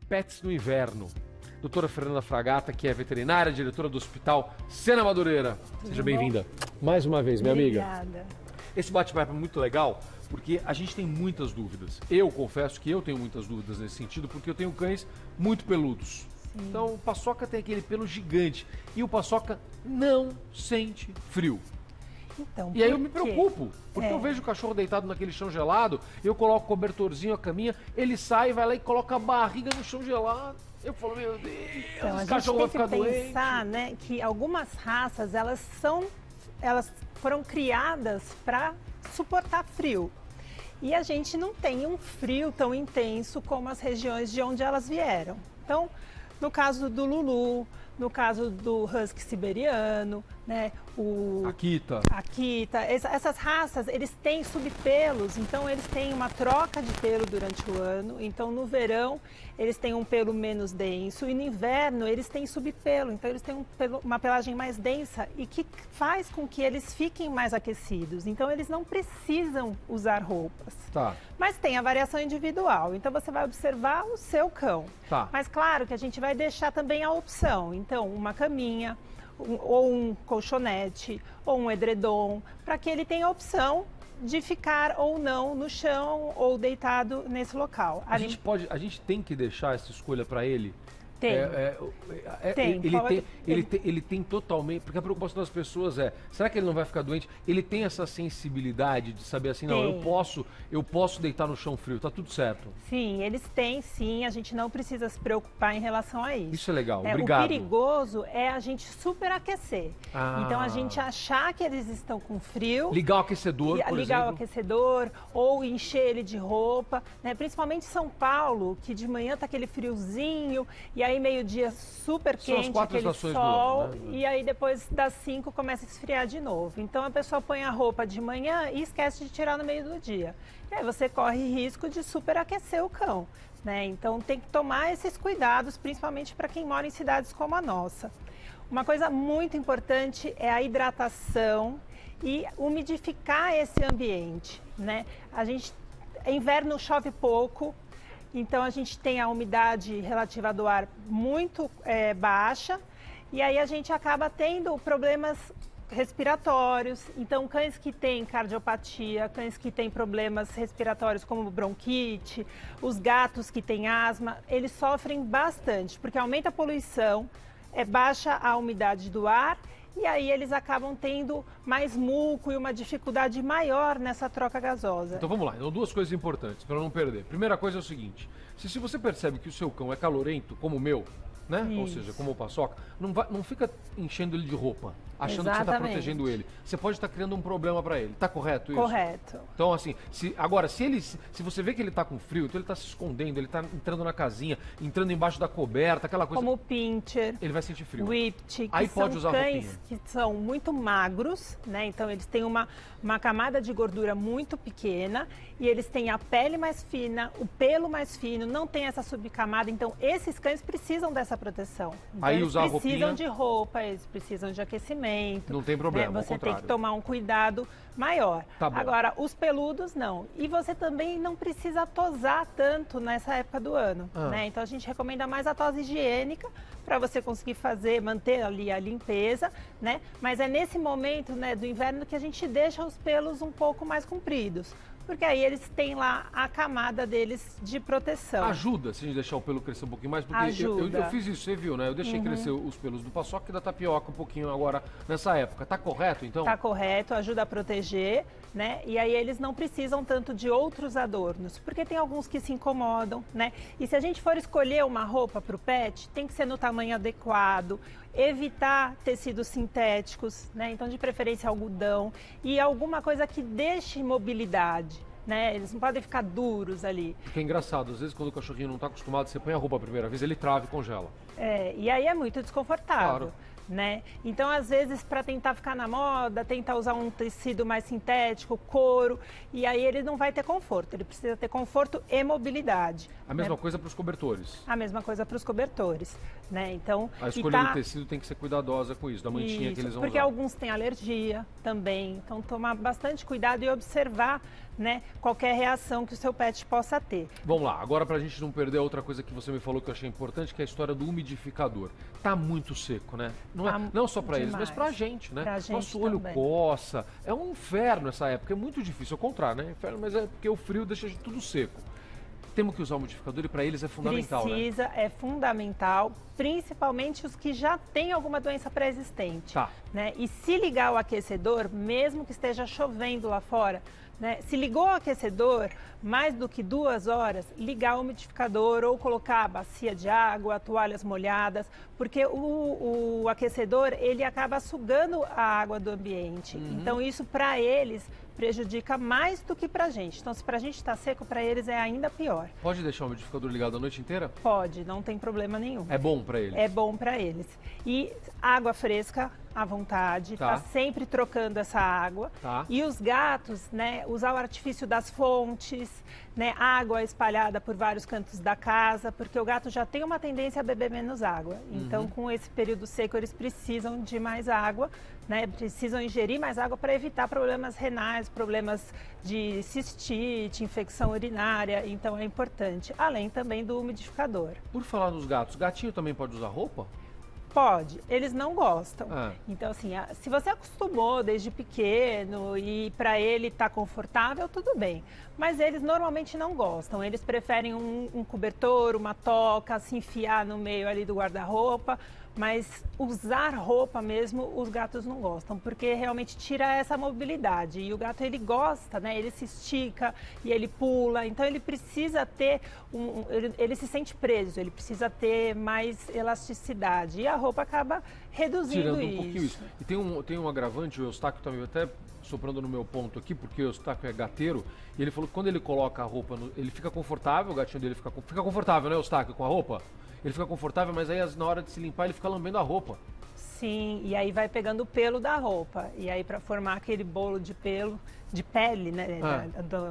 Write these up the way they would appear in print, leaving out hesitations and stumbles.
pets no inverno. Doutora Fernanda Fragata, que é veterinária, diretora do Hospital Sena Madureira. Seja bem-vinda. Mais uma vez, minha amiga. Obrigada. Esse bate-papo é muito legal, porque a gente tem muitas dúvidas. Eu confesso que eu tenho muitas dúvidas nesse sentido, porque eu tenho cães muito peludos. Sim. Então, o Paçoca tem aquele pelo gigante e o Paçoca não sente frio. Então, e aí eu me preocupo, porque eu É. vejo o cachorro deitado naquele chão gelado, eu coloco o cobertorzinho, a caminha, ele sai, vai lá e coloca a barriga no chão gelado. Eu falo, meu Deus, Então, a esse gente cachorro vai tem ficar que doente. pensar, né, que algumas raças, elas foram criadas para suportar frio. E a gente não tem um frio tão intenso como as regiões de onde elas vieram. Então, no caso do Lulu, no caso do Husky siberiano, né, Akita, essas raças, eles têm subpelos, então eles têm uma troca de pelo durante o ano. Então, no verão, eles têm um pelo menos denso e no inverno eles têm subpelo, então eles têm uma pelagem mais densa e que faz com que eles fiquem mais aquecidos. Então, eles não precisam usar roupas. Tá. Mas tem a variação individual, então você vai observar o seu cão. Tá. Mas claro que a gente vai deixar também a opção, então uma caminha, ou um colchonete, ou um edredom, para que ele tenha a opção de ficar ou não no chão ou deitado nesse local. A gente tem que deixar essa escolha para ele? Tem. Tem. Ele tem totalmente... Porque a preocupação das pessoas é, será que ele não vai ficar doente? Ele tem essa sensibilidade de saber assim, não, eu posso deitar no chão frio, tá tudo certo. Sim, eles têm sim, a gente não precisa se preocupar em relação a isso. Isso é legal, obrigado. O perigoso é a gente superaquecer. Ah. Então a gente achar que eles estão com frio... Ligar o aquecedor, por ligar exemplo. o aquecedor ou encher ele de roupa, né? Principalmente em São Paulo, que de manhã tá aquele friozinho e aí meio-dia super quente, aquele sol, e aí depois das 5 começa a esfriar de novo. Então a pessoa põe a roupa de manhã e esquece de tirar no meio do dia. E aí você corre risco de superaquecer o cão, né? Então tem que tomar esses cuidados, principalmente para quem mora em cidades como a nossa. Uma coisa muito importante é a hidratação e umidificar esse ambiente, né? Inverno chove pouco, então a gente tem a umidade relativa do ar muito baixa e aí a gente acaba tendo problemas respiratórios. Então cães que têm cardiopatia, cães que têm problemas respiratórios como bronquite, os gatos que têm asma, eles sofrem bastante porque aumenta a poluição, baixa a umidade do ar. E aí eles acabam tendo mais muco e uma dificuldade maior nessa troca gasosa. Então vamos lá, então, duas coisas importantes para não perder. Primeira coisa é o seguinte, se você percebe que o seu cão é calorento, como o meu, né? Isso. Ou seja, como o Paçoca, não fica enchendo ele de roupa, achando que você está protegendo ele. Você pode estar criando um problema para ele. Tá correto isso? Correto. Então, assim, se você vê que ele está com frio, então ele está se escondendo, ele está entrando na casinha, entrando embaixo da coberta, aquela coisa. Como o pincher, ele vai sentir frio. Whipped, que aí são pode usar cães roupinha. que são muito magros, né? Então eles têm uma camada de gordura muito pequena e eles têm a pele mais fina, o pelo mais fino, não tem essa subcamada. Então esses cães precisam dessa proteção. Então, aí eles usar precisam roupinha... de roupa, eles precisam de aquecimento. Não tem problema, né? ao Você tem contrário. que tomar um cuidado maior. Tá bom. Agora, os peludos não. E você também não precisa tosar tanto nessa época do ano, né? Então a gente recomenda mais a tosa higiênica para você conseguir manter ali a limpeza, né? Mas é nesse momento, né, do inverno que a gente deixa os pelos um pouco mais compridos. Porque aí eles têm lá a camada deles de proteção. Ajuda se a gente deixar o pelo crescer um pouquinho mais, porque Ajuda. eu fiz isso, você viu, né? Eu deixei crescer os pelos do Paçoca e da tapioca um pouquinho agora nessa época. Tá correto, então? Tá correto, ajuda a proteger, né? E aí eles não precisam tanto de outros adornos, porque tem alguns que se incomodam, né? E se a gente for escolher uma roupa para o pet, tem que ser no tamanho adequado, evitar tecidos sintéticos, né? Então, de preferência, algodão e alguma coisa que deixe mobilidade, né? Eles não podem ficar duros ali. Porque é engraçado, às vezes quando o cachorrinho não está acostumado, você põe a roupa a primeira vez, ele trava e congela. E aí é muito desconfortável. Claro. né? Então, às vezes, para tentar ficar na moda, tentar usar um tecido mais sintético, couro, e aí ele não vai ter conforto. Ele precisa ter conforto e mobilidade. A mesma coisa para os cobertores. A mesma coisa para os cobertores, né? Então, a escolha do tecido tem que ser cuidadosa com isso, da mantinha que eles vão porque usar. alguns têm alergia também. Então, tomar bastante cuidado e observar, né, qualquer reação que o seu pet possa ter. Vamos lá, agora para a gente não perder a outra coisa que você me falou que eu achei importante, que é a história do umidificador. Tá muito seco, né? Não só para eles, mas para a gente, né? Pra gente nosso olho também. coça. É um inferno essa época, é muito difícil. Ao contrário, né? Inferno, mas é porque o frio deixa tudo seco. Temos que usar o umidificador e para eles é fundamental, Precisa, né? é fundamental, principalmente os que já têm alguma doença pré-existente. Tá. Né? E se ligar o aquecedor, mesmo que esteja chovendo lá fora, né? Se ligou o aquecedor mais do que 2 horas, ligar o umidificador ou colocar a bacia de água, toalhas molhadas, porque o aquecedor ele acaba sugando a água do ambiente. Então isso para eles prejudica mais do que para a gente. Então se para a gente está seco, para eles é ainda pior. Pode deixar o umidificador ligado a noite inteira? Pode, não tem problema nenhum. É bom para eles? É bom para eles. E água fresca à vontade, tá sempre trocando essa água. Tá. E os gatos, né, usar o artifício das fontes, né, água espalhada por vários cantos da casa, porque o gato já tem uma tendência a beber menos água. Então, com esse período seco, eles precisam de mais água, né, precisam ingerir mais água para evitar problemas renais, problemas de cistite, infecção urinária. Então, é importante, além também do umidificador. Por falar nos gatos, gatinho também pode usar roupa? Pode, eles não gostam. Ah. Então, assim, se você acostumou desde pequeno e para ele tá confortável, tudo bem. Mas eles normalmente não gostam. Eles preferem um cobertor, uma toca, se enfiar no meio ali do guarda-roupa. Mas usar roupa mesmo, os gatos não gostam, porque realmente tira essa mobilidade. E o gato, ele gosta, né? Ele se estica e ele pula. Então, ele precisa ter, ele se sente preso, ele precisa ter mais elasticidade. E a roupa acaba reduzindo tirando isso. Um pouquinho isso. E tem um agravante, o Eustáquio também, até soprando no meu ponto aqui, porque o Eustáquio é gateiro, e ele falou que quando ele coloca a roupa, ele fica confortável, o gatinho dele fica confortável, né, Eustáquio, com a roupa? Ele fica confortável, mas aí na hora de se limpar ele fica lambendo a roupa. Sim, e aí vai pegando o pelo da roupa. E aí para formar aquele bolo de pelo, de pele, né?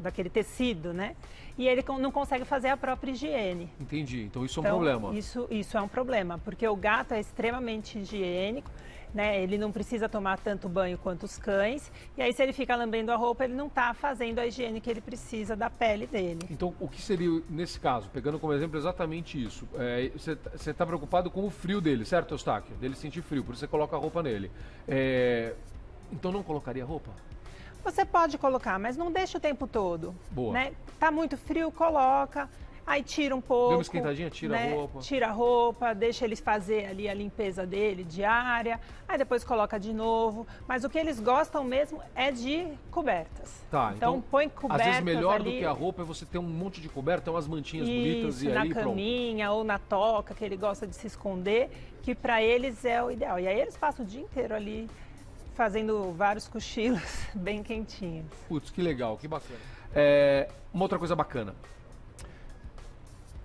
Daquele tecido, né? E ele não consegue fazer a própria higiene. Entendi, então isso é um problema. Isso é um problema, porque o gato é extremamente higiênico, né? Ele não precisa tomar tanto banho quanto os cães. E aí se ele fica lambendo a roupa, ele não está fazendo a higiene que ele precisa da pele dele. Então o que seria, nesse caso, pegando como exemplo exatamente isso, você está preocupado com o frio dele, certo, Eustáquio? Dele sentir frio, por isso você coloca a roupa nele. Então não colocaria roupa? Você pode colocar, mas não deixa o tempo todo. Boa. Né? Tá muito frio, coloca. Aí tira um pouco. Deu uma esquentadinha, tira a roupa. Tira a roupa, deixa eles fazer ali a limpeza dele diária. Aí depois coloca de novo. Mas o que eles gostam mesmo é de cobertas. Tá, então põe cobertas. Às vezes melhor ali, do que a roupa é você ter um monte de coberta, umas mantinhas bonitas e na aí caminha pronto. ou na toca, que ele gosta de se esconder, que para eles é o ideal. E aí eles passam o dia inteiro ali fazendo vários cochilos bem quentinhos. Putz, que legal, que bacana. Uma outra coisa bacana.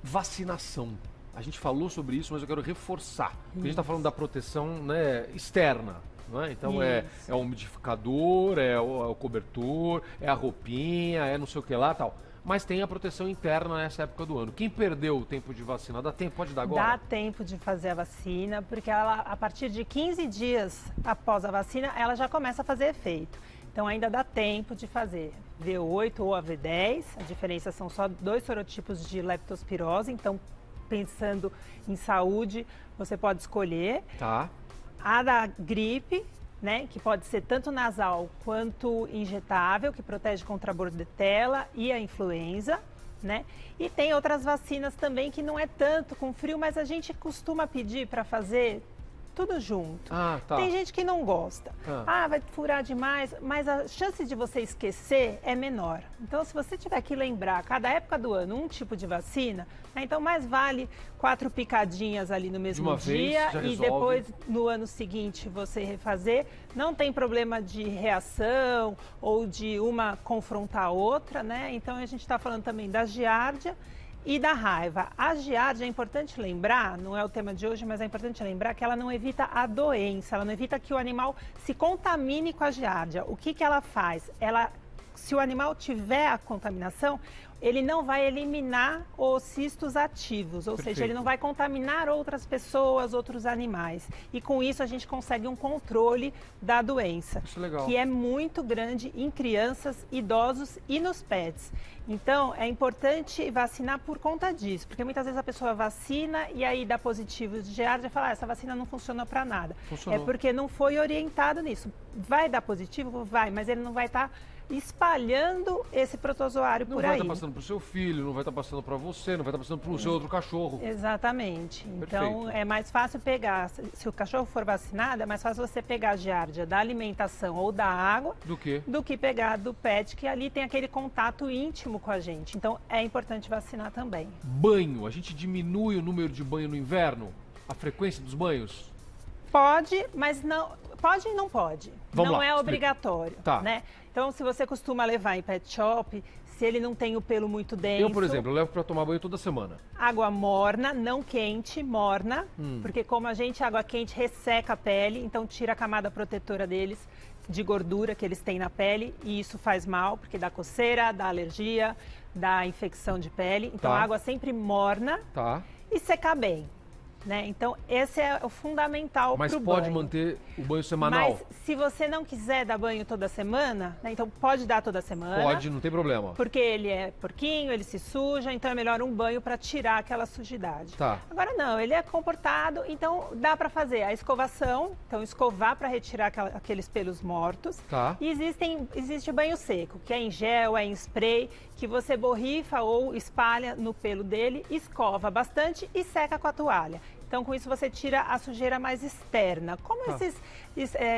Vacinação. A gente falou sobre isso, mas eu quero reforçar. A gente está falando da proteção, né, externa. Não é? Então é o umidificador, é o cobertor, é a roupinha, é não sei o que lá tal. Mas tem a proteção interna nessa época do ano. Quem perdeu o tempo de vacina, dá tempo? Pode dar agora? Dá tempo de fazer a vacina, porque ela, a partir de 15 dias após a vacina, ela já começa a fazer efeito. Então ainda dá tempo de fazer V8 ou a V10, a diferença são só 2 sorotipos de leptospirose, então pensando em saúde, você pode escolher. Tá. A da gripe, né, que pode ser tanto nasal quanto injetável, que protege contra a bordetela e a influenza, né? E tem outras vacinas também que não é tanto com frio, mas a gente costuma pedir para fazer tudo junto. Ah, tá. Tem gente que não gosta. Vai furar demais, mas a chance de você esquecer é menor. Então, se você tiver que lembrar, cada época do ano, um tipo de vacina, né, então mais vale 4 picadinhas ali no mesmo dia e depois, no ano seguinte, você refazer. Não tem problema de reação ou de uma confrontar a outra, né? Então, a gente está falando também da giardia e da raiva. A giardia, é importante lembrar, não é o tema de hoje, mas é importante lembrar que ela não evita a doença, ela não evita que o animal se contamine com a giardia. O que ela faz? Se o animal tiver a contaminação, ele não vai eliminar os cistos ativos, ou seja, ele não vai contaminar outras pessoas, outros animais. E com isso a gente consegue um controle da doença, que é muito grande em crianças, idosos e nos pets. Então, é importante vacinar por conta disso, porque muitas vezes a pessoa vacina e aí dá positivo de giardia e fala, essa vacina não funcionou para nada. É porque não foi orientado nisso. Vai dar positivo? Vai, mas ele não vai estar espalhando esse protozoário por aí. Não vai estar passando para o seu filho, não vai estar passando para você, não vai estar passando para o seu outro cachorro. Exatamente. Então, é mais fácil pegar, se o cachorro for vacinado, é mais fácil você pegar a giardia da alimentação ou da água do que pegar do pet, que ali tem aquele contato íntimo com a gente. Então, é importante vacinar também. Banho. A gente diminui o número de banho no inverno? A frequência dos banhos? Pode, mas não... Pode e não pode. Não é obrigatório, tá, né? Então, se você costuma levar em pet shop, se ele não tem o pelo muito denso... Eu, por exemplo, eu levo para tomar banho toda semana. Água morna, não quente, morna. Porque como a água quente resseca a pele, então tira a camada protetora deles de gordura que eles têm na pele. E isso faz mal, porque dá coceira, dá alergia, dá infecção de pele. Então, a água sempre morna e secar bem. Né? Então, esse é o fundamental para o banho. Mas pode manter o banho semanal? Mas se você não quiser dar banho toda semana, né? Então pode dar toda semana. Pode, não tem problema. Porque ele é porquinho, ele se suja, então é melhor um banho para tirar aquela sujidade. Tá. Agora não, ele é comportado, então dá para fazer a escovação, então escovar para retirar aqueles pelos mortos. Tá. E existe banho seco, que é em gel, é em spray, que você borrifa ou espalha no pelo dele, escova bastante e seca com a toalha. Então, com isso, você tira a sujeira mais externa, como esses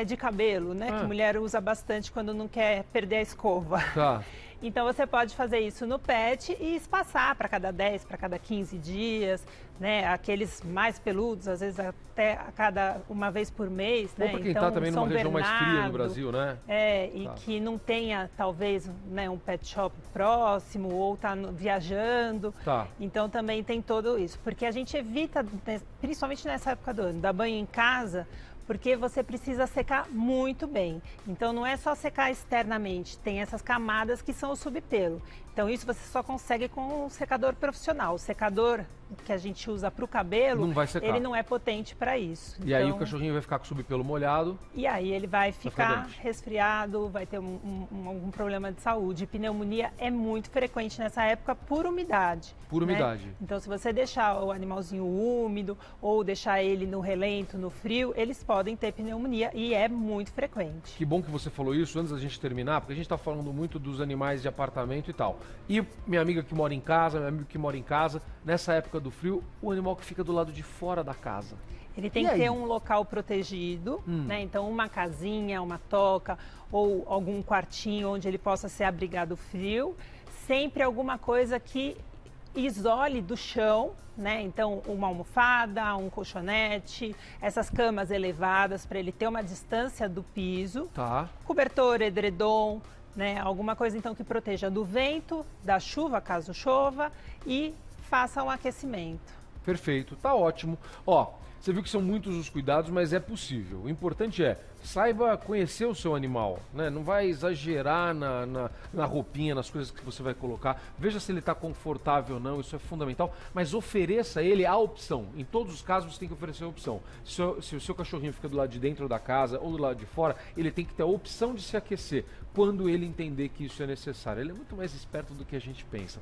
de cabelo, né? Que mulher usa bastante quando não quer perder a escova. Tá. Então, você pode fazer isso no pet e espaçar para cada 10, para cada 15 dias, né? Aqueles mais peludos, às vezes até a cada uma vez por mês, né? Ou para quem então, também numa região mais fria no Brasil, né? Que não tenha, talvez, né, um pet shop próximo ou está viajando. Então, também tem tudo isso. Porque a gente evita, principalmente nessa época do ano, dar banho em casa, porque você precisa secar muito bem. Então, não é só secar externamente, tem essas camadas que são o subpelo. Então, isso você só consegue com um secador profissional. O secador que a gente usa para o cabelo, ele não é potente para isso. E aí o cachorrinho vai ficar com o subpelo molhado. E aí ele vai ficar resfriado, vai ter algum problema de saúde. Pneumonia é muito frequente nessa época por umidade. Por umidade. Né? Então, se você deixar o animalzinho úmido ou deixar ele no relento, no frio, eles podem ter pneumonia e é muito frequente. Que bom que você falou isso antes da gente terminar, porque a gente está falando muito dos animais de apartamento e tal. E minha amiga que mora em casa, meu amigo que mora em casa, nessa época do frio, o animal que fica do lado de fora da casa. Ele tem que ter um local protegido, né? Então uma casinha, uma toca ou algum quartinho onde ele possa ser abrigado frio. Sempre alguma coisa que isole do chão, né? Então uma almofada, um colchonete, essas camas elevadas para ele ter uma distância do piso. Cobertor, edredom, né? Alguma coisa então que proteja do vento, da chuva, caso chova, e faça um aquecimento. Perfeito, tá ótimo. Ó, você viu que são muitos os cuidados, mas é possível. O importante é, saiba conhecer o seu animal, né? Não vai exagerar na roupinha, nas coisas que você vai colocar. Veja se ele está confortável ou não, isso é fundamental. Mas ofereça a ele a opção. Em todos os casos você tem que oferecer a opção. Se o seu cachorrinho fica do lado de dentro da casa ou do lado de fora, ele tem que ter a opção de se aquecer quando ele entender que isso é necessário. Ele é muito mais esperto do que a gente pensa.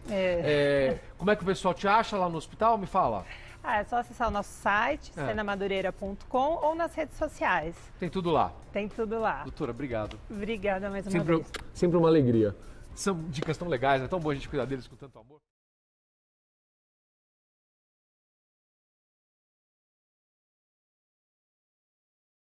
Como é que o pessoal te acha lá no hospital? Me fala. É só acessar o nosso site, senamadureira.com, ou nas redes sociais. Tem tudo lá. Tem tudo lá. Doutora, obrigado. Obrigada mais uma vez. Sempre uma alegria. São dicas tão legais, é tão bom a gente cuidar deles com tanto amor.